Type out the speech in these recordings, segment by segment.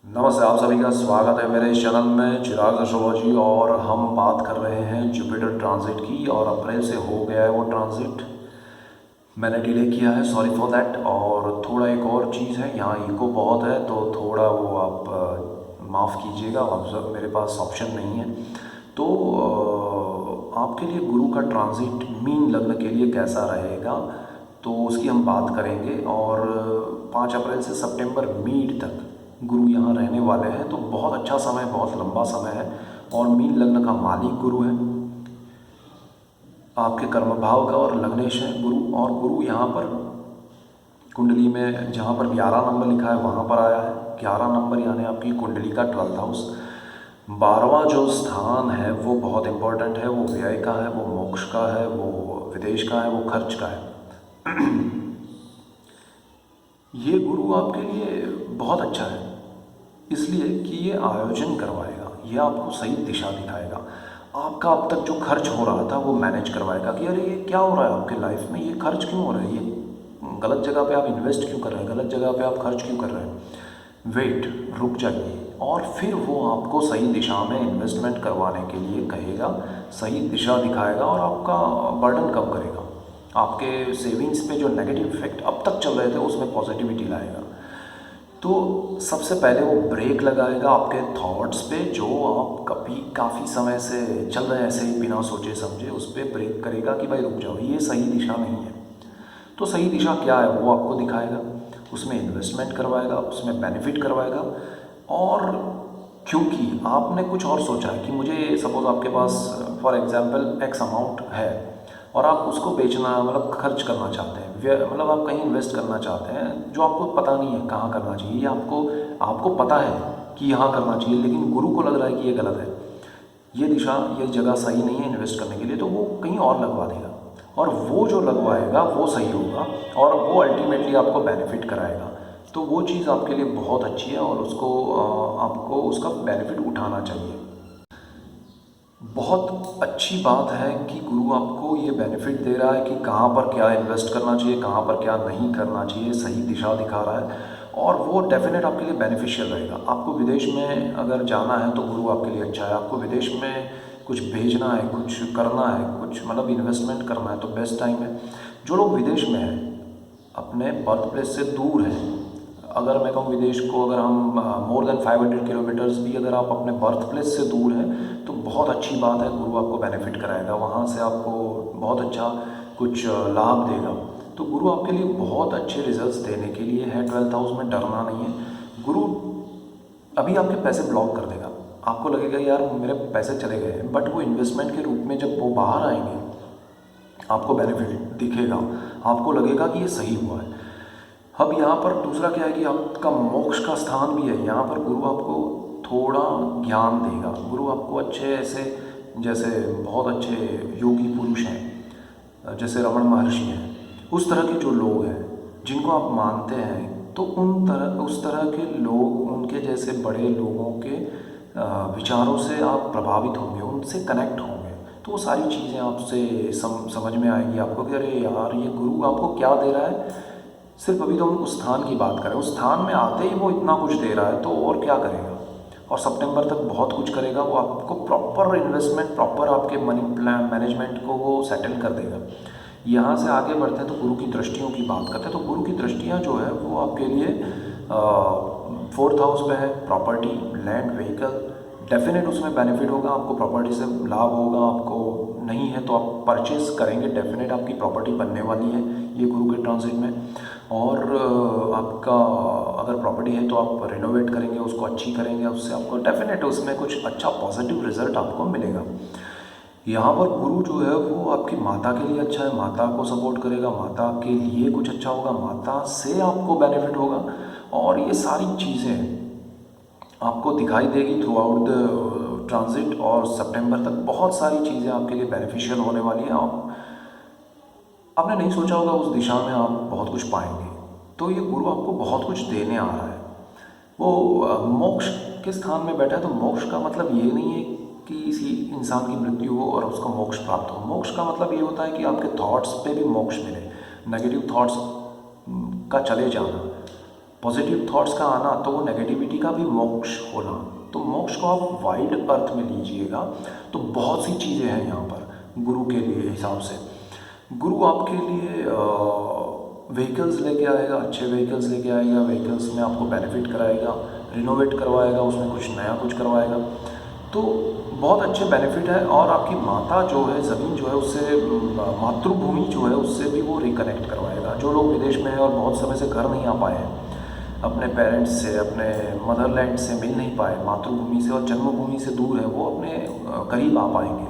नमस्ते, आप सभी का स्वागत है मेरे इस चैनल में चिराग एस्ट्रोलॉजी। और हम बात कर रहे हैं जुपिटर ट्रांजिट की। और अप्रैल से हो गया है वो ट्रांजिट, मैंने डिले किया है, सॉरी फॉर दैट। और थोड़ा एक और चीज़ है, यहाँ इको बहुत है तो थोड़ा वो आप माफ़ कीजिएगा, मेरे पास ऑप्शन नहीं है। तो आपके लिए गुरु का ट्रांजिट मीन लग्न के लिए कैसा रहेगा, तो उसकी हम बात करेंगे। और 5 अप्रैल से सितंबर मिड तक गुरु यहाँ रहने वाले हैं, तो बहुत अच्छा समय, बहुत लंबा समय है। और मीन लग्न का मालिक गुरु है, आपके कर्म भाव का और लग्नेश है गुरु। और गुरु यहाँ पर कुंडली में जहाँ पर 11 नंबर लिखा है वहाँ पर आया है। 11 नंबर यानी आपकी कुंडली का 12th हाउस। 12वां जो स्थान है वो बहुत इम्पोर्टेंट है, वो व्यय का है, वो मोक्ष का है, वो विदेश का है, वो खर्च का है। ये गुरु आपके लिए बहुत अच्छा है, इसलिए कि ये आयोजन करवाएगा, ये आपको सही दिशा दिखाएगा। आपका अब तक जो खर्च हो रहा था वो मैनेज करवाएगा कि अरे ये क्या हो रहा है आपके लाइफ में, ये खर्च क्यों हो रहा है, ये गलत जगह पे आप इन्वेस्ट क्यों कर रहे हैं, गलत जगह पे आप खर्च क्यों कर रहे हैं। वेट, रुक जाइए। और फिर वो आपको सही दिशा में इन्वेस्टमेंट करवाने के लिए कहेगा, सही दिशा दिखाएगा और आपका बर्डन कम करेगा। आपके सेविंग्स पे जो नेगेटिव इफेक्ट अब तक चल रहे थे उसमें पॉजिटिविटी लाएगा। तो सबसे पहले वो ब्रेक लगाएगा आपके थॉट्स पे, जो आप कभी काफ़ी समय से चल रहे हैं ऐसे ही बिना सोचे समझे, उस पर ब्रेक करेगा कि भाई रुक जाओ, ये सही दिशा नहीं है। तो सही दिशा क्या है वो आपको दिखाएगा, उसमें इन्वेस्टमेंट करवाएगा, उसमें बेनिफिट करवाएगा। और क्योंकि आपने कुछ और सोचा है कि मुझे सपोज़ आपके पास फॉर एग्जांपल एक्स अमाउंट है और आप उसको बेचना, मतलब खर्च करना चाहते हैं, मतलब आप कहीं इन्वेस्ट करना चाहते हैं जो आपको पता नहीं है कहाँ करना चाहिए, ये आपको पता है कि यहाँ करना चाहिए, लेकिन गुरु को लग रहा है कि ये गलत है, ये दिशा, ये जगह सही नहीं है इन्वेस्ट करने के लिए, तो वो कहीं और लगवा देगा। और वो जो लगवाएगा वो सही होगा और वो अल्टीमेटली आपको बेनिफिट कराएगा। तो वो चीज़ आपके लिए बहुत अच्छी है और आपको उसका बेनिफिट उठाना चाहिए। बहुत अच्छी बात है कि गुरु आपको ये बेनिफिट दे रहा है कि कहाँ पर क्या इन्वेस्ट करना चाहिए, कहाँ पर क्या नहीं करना चाहिए, सही दिशा दिखा रहा है। और वो डेफिनेट आपके लिए बेनिफिशियल रहेगा। आपको विदेश में अगर जाना है तो गुरु आपके लिए अच्छा है। आपको विदेश में कुछ भेजना है, कुछ करना है, कुछ मतलब इन्वेस्टमेंट करना है, तो बेस्ट टाइम है। जो लोग विदेश में हैं, अपने बर्थ प्लेस से दूर हैं, अगर मैं कहूँ विदेश को, अगर हम मोर देन 500 किलोमीटर्स भी अगर आप अपने बर्थ प्लेस से दूर हैं, तो बहुत अच्छी बात है, गुरु आपको बेनिफिट कराएगा, वहाँ से आपको बहुत अच्छा कुछ लाभ देगा। तो गुरु आपके लिए बहुत अच्छे रिजल्ट्स देने के लिए है। 12th हाउस में डरना नहीं है। गुरु अभी आपके पैसे ब्लॉक कर देगा, आपको लगेगा यार मेरे पैसे चले गए हैं, बट वो इन्वेस्टमेंट के रूप में जब वो बाहर आएंगे आपको बेनिफिट दिखेगा, आपको लगेगा कि ये सही हुआ है। अब यहाँ पर दूसरा क्या है कि आपका मोक्ष का स्थान भी है, यहाँ पर गुरु आपको थोड़ा ज्ञान देगा। गुरु आपको अच्छे ऐसे, जैसे बहुत अच्छे योगी पुरुष हैं, जैसे रमण महर्षि हैं, उस तरह के जो लोग हैं जिनको आप मानते हैं, तो उस तरह के लोग, उनके जैसे बड़े लोगों के विचारों से आप प्रभावित होंगे, उनसे कनेक्ट होंगे। तो वो सारी चीज़ें आपसे समझ में आएंगी आपको कि अरे यार ये गुरु आपको क्या दे रहा है। सिर्फ अभी तो हम उस स्थान की बात करें, उस स्थान में आते ही वो इतना कुछ दे रहा है, तो और क्या करेगा। और सितंबर तक बहुत कुछ करेगा, वो आपको प्रॉपर इन्वेस्टमेंट, प्रॉपर आपके मनी प्लान मैनेजमेंट को वो सेटल कर देगा। यहाँ से आगे बढ़ते हैं तो गुरु की दृष्टियों की बात करते हैं। तो गुरु की दृष्टियाँ जो है वो आपके लिए 4th हाउस में है, प्रॉपर्टी, लैंड, व्हीकल, डेफिनेट उसमें बेनिफिट होगा, आपको प्रॉपर्टी से लाभ होगा। आपको नहीं है तो आप परचेज करेंगे, डेफिनेट आपकी प्रॉपर्टी बनने वाली है ये गुरु के ट्रांजिट में। और आपका अगर प्रॉपर्टी है तो आप रिनोवेट करेंगे, उसको अच्छी करेंगे, उससे आपको डेफिनेट उसमें कुछ अच्छा पॉजिटिव रिजल्ट आपको मिलेगा। यहाँ पर गुरु जो है वो आपकी माता के लिए अच्छा है, माता को सपोर्ट करेगा, माता के लिए कुछ अच्छा होगा, माता से आपको बेनिफिट होगा। और ये सारी चीज़ें आपको दिखाई देगी थ्रू आउट द ट्रांजिट। और सितंबर तक बहुत सारी चीज़ें आपके लिए बेनिफिशियल होने वाली हैं। आपने नहीं सोचा होगा उस दिशा में आप बहुत कुछ पाएंगे। तो ये गुरु आपको बहुत कुछ देने आ रहा है। वो मोक्ष के स्थान में बैठा है, तो मोक्ष का मतलब ये नहीं है कि किसी इंसान की मृत्यु हो और उसको मोक्ष प्राप्त हो। मोक्ष का मतलब ये होता है कि आपके थॉट्स पे भी मोक्ष मिले, नेगेटिव थॉट्स का चले जाना। पॉजिटिव थॉट्स का आना तो वो नेगेटिविटी का भी मोक्ष होना। तो मोक्ष को आप वाइड अर्थ में लीजिएगा तो बहुत सी चीज़ें हैं यहाँ पर गुरु के लिए हिसाब से। गुरु आपके लिए व्हीकल्स लेके आएगा, अच्छे व्हीकल्स लेके आएगा, व्हीकल्स में आपको बेनिफिट कराएगा, रिनोवेट करवाएगा, उसमें कुछ नया कुछ करवाएगा, तो बहुत अच्छे बेनिफिट है। और आपकी माता जो है, ज़मीन जो है, उससे मातृभूमि जो है उससे भी वो रिकनेक्ट करवाएगा। जो लोग विदेश में हैं और बहुत समय से घर नहीं आ पाए हैं, अपने पेरेंट्स से, अपने मदरलैंड से मिल नहीं पाए, मातृभूमि से और जन्मभूमि से दूर है, वो अपने करीब आ पाएंगे,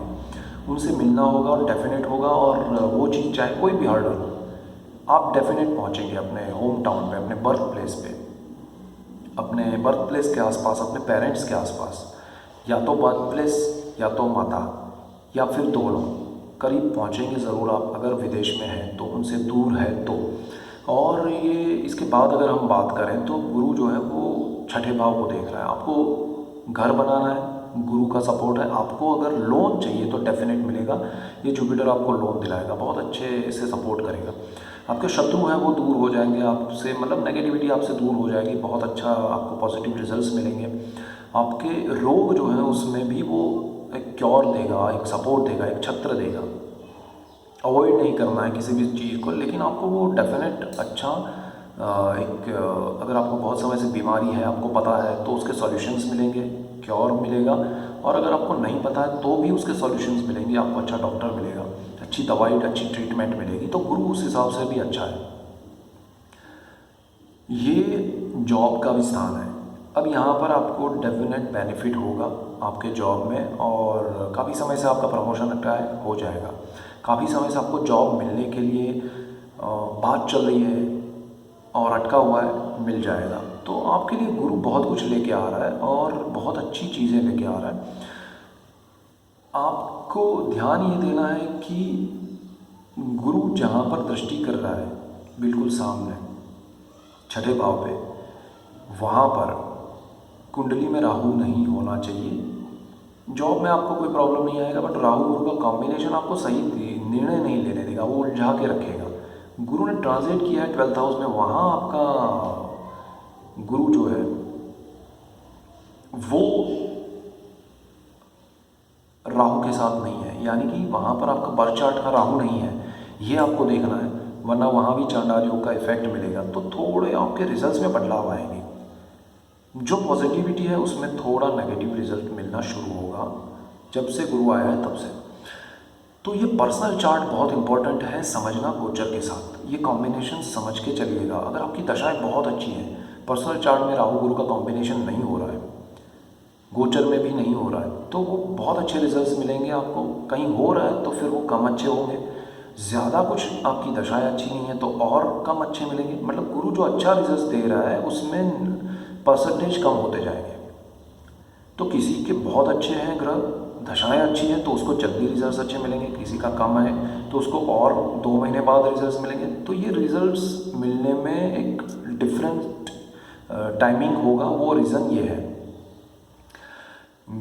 उनसे मिलना होगा और डेफिनेट होगा। और वो चीज़ चाहे कोई भी हर्डल हो, आप डेफिनेट पहुँचेंगे अपने होम टाउन पे, अपने बर्थ प्लेस पे, अपने बर्थ प्लेस के आसपास, अपने पेरेंट्स के आसपास, या तो बर्थ प्लेस या तो माता या फिर दोनों करीब पहुँचेंगे ज़रूर आप, अगर विदेश में हैं तो, उनसे दूर है तो। और ये इसके बाद अगर हम बात करें तो गुरु जो है वो छठे भाव को देख रहा है। आपको घर बनाना है, गुरु का सपोर्ट है। आपको अगर लोन चाहिए तो डेफिनेट मिलेगा, ये जुपिटर आपको लोन दिलाएगा, बहुत अच्छे से सपोर्ट करेगा। आपके शत्रु हैं वो दूर हो जाएंगे आपसे, मतलब नेगेटिविटी आपसे दूर हो जाएगी, बहुत अच्छा आपको पॉजिटिव रिजल्ट्स मिलेंगे। आपके रोग जो हैं उसमें भी वो एक क्योर देगा, एक सपोर्ट देगा, एक छत्र देगा। अवॉइड नहीं करना है किसी भी चीज़ को, लेकिन आपको वो डेफिनेट अच्छा अगर आपको बहुत समय से बीमारी है, आपको पता है, तो उसके सॉल्यूशंस मिलेंगे, क्योर मिलेगा। और अगर आपको नहीं पता है तो भी उसके सॉल्यूशंस मिलेंगे, आपको अच्छा डॉक्टर मिलेगा, अच्छी दवाई, अच्छी ट्रीटमेंट मिलेगी। तो गुरु उस हिसाब से भी अच्छा है। ये जॉब का भी स्थान है। अब यहाँ पर आपको डेफिनेट बेनिफिट होगा आपके जॉब में, और काफ़ी समय से आपका प्रमोशन ट्राई हो जाएगा। काफ़ी समय से आपको जॉब मिलने के लिए बात चल रही है और अटका हुआ है, मिल जाएगा। तो आपके लिए गुरु बहुत कुछ लेके आ रहा है और बहुत अच्छी चीज़ें लेके आ रहा है। आपको ध्यान ये देना है कि गुरु जहाँ पर दृष्टि कर रहा है, बिल्कुल सामने छठे भाव पे, वहाँ पर कुंडली में राहु नहीं होना चाहिए। जॉब में आपको कोई प्रॉब्लम नहीं आएगा, बट राहु गुरु का कॉम्बिनेशन आपको सही निर्णय नहीं लेने देगा, वो उलझा के रखेगा। गुरु ने ट्रांसलेट किया है 12th हाउस में, वहाँ आपका गुरु जो है वो राहु के साथ नहीं है, यानी कि वहाँ पर आपका बर्थ चार्ट का राहु नहीं है, ये आपको देखना है, वरना वहाँ भी चांडाल योग का इफेक्ट मिलेगा। तो थोड़े आपके रिजल्ट्स में बदलाव आएंगे। जो पॉजिटिविटी है उसमें थोड़ा नेगेटिव रिजल्ट मिलना शुरू होगा जब से गुरु आया है तब से। तो ये पर्सनल चार्ट बहुत इंपॉर्टेंट है समझना गोचर के साथ, ये कॉम्बिनेशन समझ के चलिएगा। अगर आपकी दशाएं बहुत अच्छी हैं, पर्सनल चार्ट में राहु गुरु का कॉम्बिनेशन नहीं हो रहा है, गोचर में भी नहीं हो रहा है, तो वो बहुत अच्छे रिजल्ट्स मिलेंगे आपको। कहीं हो रहा है तो फिर वो कम अच्छे होंगे, ज़्यादा कुछ आपकी दशाएं अच्छी नहीं है तो और कम अच्छे मिलेंगे। मतलब गुरु जो अच्छा रिजल्ट दे रहा है उसमें परसेंटेज कम होते जाएंगे। तो किसी के बहुत अच्छे हैं ग्रह, दशाएं अच्छी हैं तो उसको जल्दी रिजल्ट्स अच्छे मिलेंगे, किसी का कम है तो उसको और 2 महीने बाद रिजल्ट्स मिलेंगे। तो ये रिजल्ट्स मिलने में एक डिफरेंट टाइमिंग होगा, वो रीज़न ये है।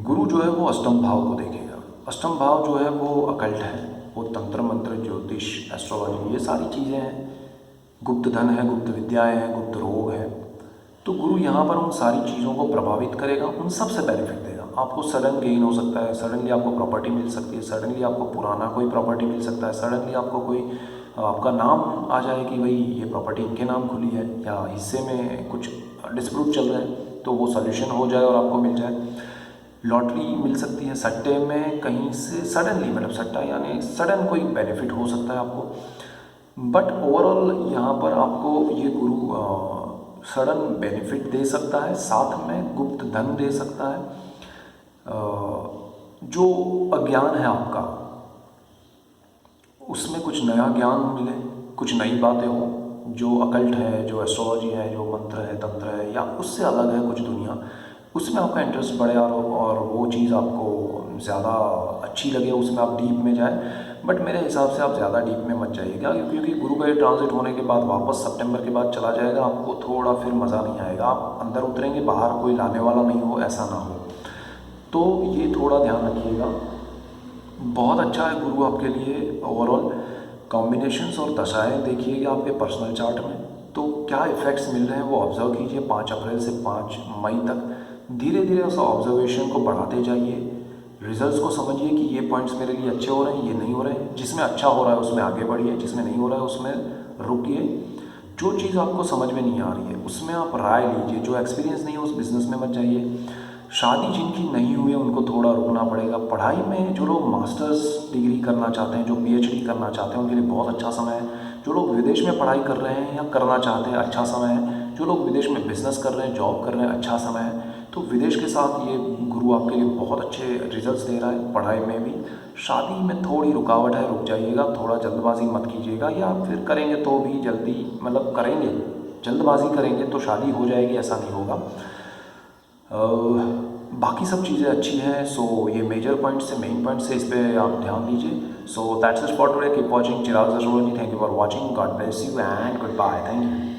गुरु जो है वो अष्टम भाव को देखेगा। अष्टम भाव जो है वो अकल्ट है, वो तंत्र मंत्र, ज्योतिष, एस्ट्रोलॉजी, ये सारी चीज़ें हैं। गुप्त धन है, गुप्त विद्याएँ हैं, गुप्त रोग है। तो गुरु यहाँ पर उन सारी चीज़ों को प्रभावित करेगा, उन सब से बेनिफिट देगा। आपको सडन गेन हो सकता है, सडनली आपको प्रॉपर्टी मिल सकती है, सडनली आपको पुराना कोई प्रॉपर्टी मिल सकता है, सडनली आपको कोई आपका नाम आ जाए कि भाई ये प्रॉपर्टी इनके नाम खुली है, या हिस्से में कुछ डिस्प्यूट चल रहा है तो वो सोल्यूशन हो जाए और आपको मिल जाए। लॉटरी मिल सकती है, सट्टे में कहीं से सडनली, मतलब सट्टा यानी सडन कोई बेनिफिट हो सकता है आपको। बट ओवरऑल यहाँ पर आपको ये गुरु सडन बेनिफिट दे सकता है, साथ में गुप्त धन दे सकता है। जो अज्ञान है आपका उसमें कुछ नया ज्ञान मिले, कुछ नई बातें हो, जो अकल्ट है, जो एस्ट्रोलॉजी है, जो मंत्र है, तंत्र है, या उससे अलग है कुछ दुनिया, उसमें आपका इंटरेस्ट बढ़े और वो चीज़ आपको ज़्यादा अच्छी लगे, उसमें आप डीप में जाए। बट मेरे हिसाब से आप ज़्यादा डीप में मत जाइएगा, क्योंकि गुरु का ये ट्रांजिट होने के बाद वापस सितंबर के बाद चला जाएगा, आपको थोड़ा फिर मज़ा नहीं आएगा। आप अंदर उतरेंगे, बाहर कोई लाने वाला नहीं हो, ऐसा ना हो। तो ये थोड़ा ध्यान रखिएगा। बहुत अच्छा है गुरु आपके लिए। ओवरऑल कॉम्बिनेशंस और दशाएँ देखिएगा आपके पर्सनल चार्ट में, तो क्या इफ़ेक्ट्स मिल रहे हैं वो ऑब्ज़र्व कीजिए 5 अप्रैल से 5 मई तक। धीरे धीरे उस ऑब्जर्वेशन को बढ़ाते जाइए, रिजल्ट्स को समझिए कि ये पॉइंट्स मेरे लिए अच्छे हो रहे हैं, ये नहीं हो रहे हैं। जिसमें अच्छा हो रहा है उसमें आगे बढ़िए, जिसमें नहीं हो रहा है उसमें रुकिए। जो चीज़ आपको समझ में नहीं आ रही है उसमें आप राय लीजिए, जो एक्सपीरियंस नहीं है उस बिज़नेस में मत जाइए। शादी जिनकी नहीं हुई है उनको थोड़ा रुकना पड़ेगा। पढ़ाई में जो लोग मास्टर्स डिग्री करना चाहते हैं, जो पीएचडी करना चाहते हैं, उनके लिए बहुत अच्छा समय है। जो लोग विदेश में पढ़ाई कर रहे हैं या करना चाहते हैं, अच्छा समय है। जो लोग विदेश में बिज़नेस कर रहे हैं, जॉब कर रहे हैं, अच्छा समय है। तो विदेश के साथ ये गुरु आपके लिए बहुत अच्छे रिजल्ट्स दे रहा है। पढ़ाई में भी, शादी में थोड़ी रुकावट है, रुक जाइएगा। थोड़ा जल्दबाजी मत कीजिएगा, या फिर करेंगे तो भी जल्दी, मतलब करेंगे, जल्दबाजी करेंगे तो शादी हो जाएगी, ऐसा नहीं होगा। बाकी सब चीज़ें अच्छी हैं। सो ये मेजर पॉइंट्स से, मेन पॉइंट्स से, इस पर आप ध्यान दीजिए। So that's it for today. Keep watching Chirag astrology. Thank you for watching. God bless you and goodbye. Thank you.